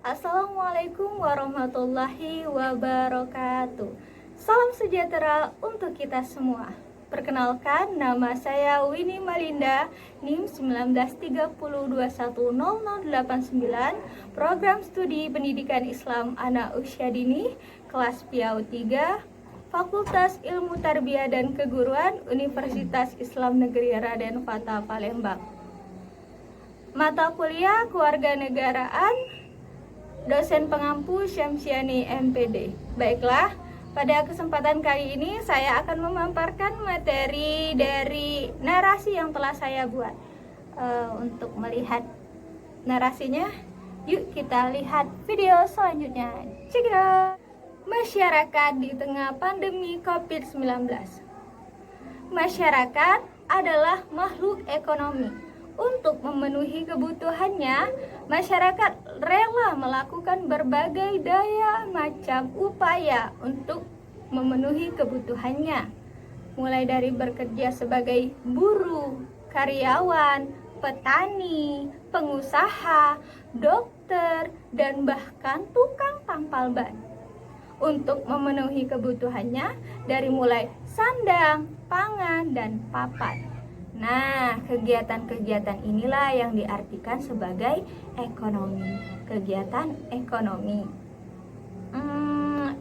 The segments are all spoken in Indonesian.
Assalamualaikum warahmatullahi wabarakatuh. Salam sejahtera untuk kita semua. Perkenalkan, nama saya Winnie Malinda, NIM 1930210089, Program Studi Pendidikan Islam Anak Usia Dini, kelas PIAU 3, Fakultas Ilmu Tarbiyah dan Keguruan, Universitas Islam Negeri Raden Fatah Palembang. Mata kuliah Kewarganegaraan, dosen pengampu Syamsiani MPD. Baiklah, pada kesempatan kali ini saya akan memaparkan materi dari narasi yang telah saya buat. Untuk melihat narasinya, yuk kita lihat video selanjutnya. Check it out. Masyarakat di tengah pandemi COVID-19. Masyarakat adalah makhluk ekonomi. Untuk memenuhi kebutuhannya, masyarakat rela melakukan berbagai daya macam upaya untuk memenuhi kebutuhannya. Mulai dari bekerja sebagai buruh, karyawan, petani, pengusaha, dokter, dan bahkan tukang tampal ban. Untuk memenuhi kebutuhannya dari mulai sandang, pangan, dan papan. Nah, kegiatan-kegiatan inilah yang diartikan sebagai ekonomi. Kegiatan ekonomi.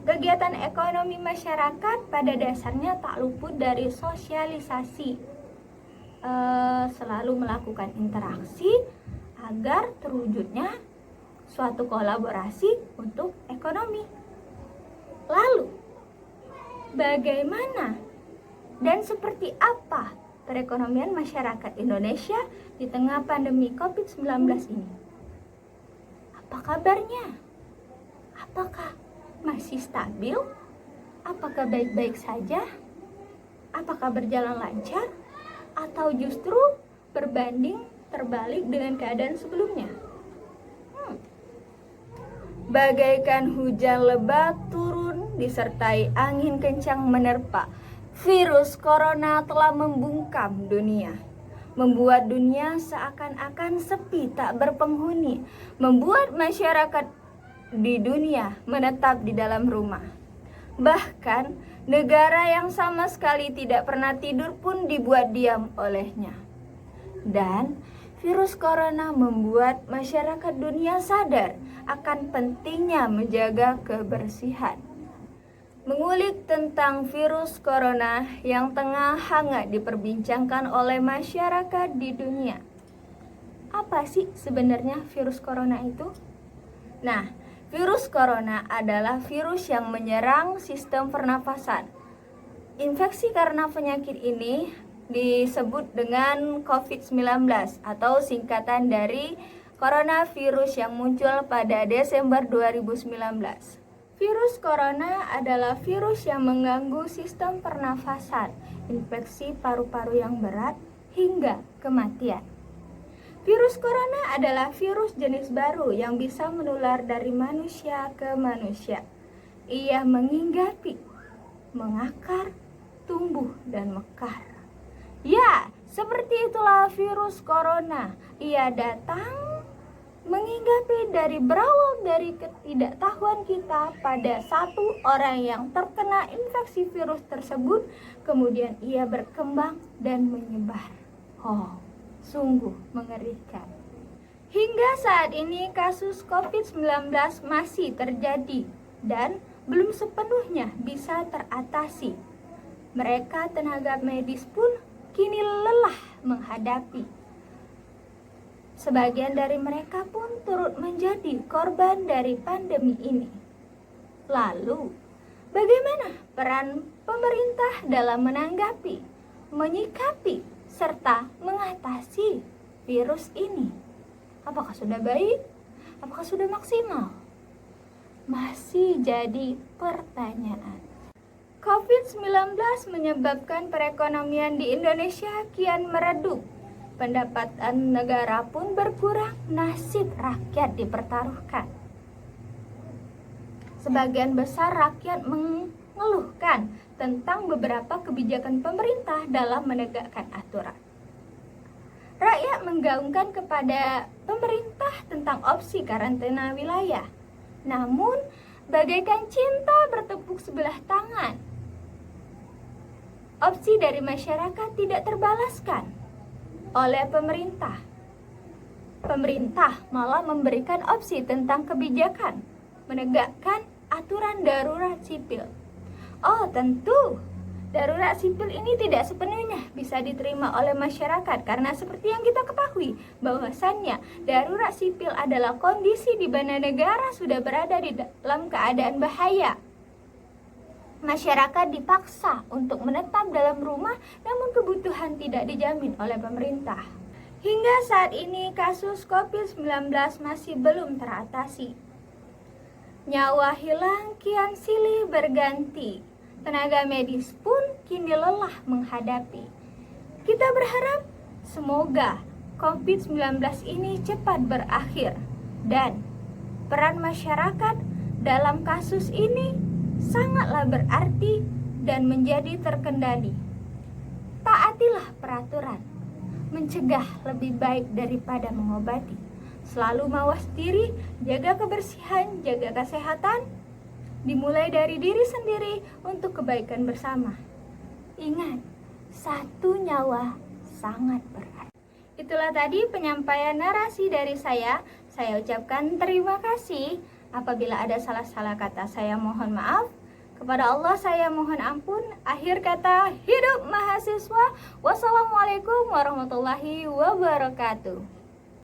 Kegiatan ekonomi masyarakat pada dasarnya tak luput dari sosialisasi. Selalu melakukan interaksi agar terwujudnya suatu kolaborasi untuk ekonomi. Lalu, bagaimana dan seperti apa perekonomian masyarakat Indonesia di tengah pandemi COVID-19 ini? Apa kabarnya? Apakah masih stabil? Apakah baik-baik saja? Apakah berjalan lancar? Atau justru berbanding terbalik dengan keadaan sebelumnya? Bagaikan hujan lebat turun disertai angin kencang menerpa, virus corona telah membungkam dunia, membuat dunia seakan-akan sepi tak berpenghuni, membuat masyarakat di dunia menetap di dalam rumah. Bahkan negara yang sama sekali tidak pernah tidur pun dibuat diam olehnya. Dan virus corona membuat masyarakat dunia sadar akan pentingnya menjaga kebersihan. Mengulik tentang virus corona yang tengah hangat diperbincangkan oleh masyarakat di dunia. Apa sih sebenarnya virus corona itu? Nah, virus corona adalah virus yang menyerang sistem pernafasan. Infeksi karena penyakit ini disebut dengan COVID-19 atau singkatan dari coronavirus yang muncul pada Desember 2019. Virus corona adalah virus yang mengganggu sistem pernafasan, infeksi paru-paru yang berat, hingga kematian. Virus corona adalah virus jenis baru yang bisa menular dari manusia ke manusia. Ia menghinggapi, mengakar, tumbuh, dan mekar. Ya, seperti itulah virus corona. Ia datang menghinggapi dari berawal dari ketidaktahuan kita pada satu orang yang terkena infeksi virus tersebut, kemudian ia berkembang dan menyebar. Oh, sungguh mengerikan. Hingga saat ini kasus COVID-19 masih terjadi dan belum sepenuhnya bisa teratasi. Mereka tenaga medis pun kini lelah menghadapi. Sebagian dari mereka pun turut menjadi korban dari pandemi ini. Lalu, bagaimana peran pemerintah dalam menanggapi, menyikapi, serta mengatasi virus ini? Apakah sudah baik? Apakah sudah maksimal? Masih jadi pertanyaan. COVID-19 menyebabkan perekonomian di Indonesia kian meredup. Pendapatan negara pun berkurang, nasib rakyat dipertaruhkan. Sebagian besar rakyat mengeluhkan tentang beberapa kebijakan pemerintah dalam menegakkan aturan. Rakyat menggaungkan kepada pemerintah tentang opsi karantina wilayah, Namun, bagaikan cinta bertepuk sebelah tangan, opsi dari masyarakat tidak terbalaskan oleh pemerintah. Pemerintah malah memberikan opsi tentang kebijakan menegakkan aturan darurat sipil. Oh, tentu darurat sipil ini tidak sepenuhnya bisa diterima oleh masyarakat karena seperti yang kita ketahui bahwasannya darurat sipil adalah kondisi di mana negara sudah berada di dalam keadaan bahaya. Masyarakat dipaksa untuk menetap dalam rumah namun kebutuhan tidak dijamin oleh pemerintah. Hingga saat ini kasus COVID-19 masih belum teratasi. Nyawa hilang kian silih berganti. Tenaga medis pun kini lelah menghadapi. Kita berharap semoga COVID-19 ini cepat berakhir dan peran masyarakat dalam kasus ini sangatlah berarti dan menjadi terkendali. Taatilah peraturan, mencegah lebih baik daripada mengobati. Selalu mawas diri, jaga kebersihan, jaga kesehatan, dimulai dari diri sendiri untuk kebaikan bersama. Ingat, satu nyawa sangat berharga. Itulah tadi penyampaian narasi dari saya. Saya ucapkan terima kasih. Apabila ada salah-salah kata, saya mohon maaf. Kepada Allah saya mohon ampun. Akhir kata, hidup mahasiswa. Wassalamualaikum warahmatullahi wabarakatuh.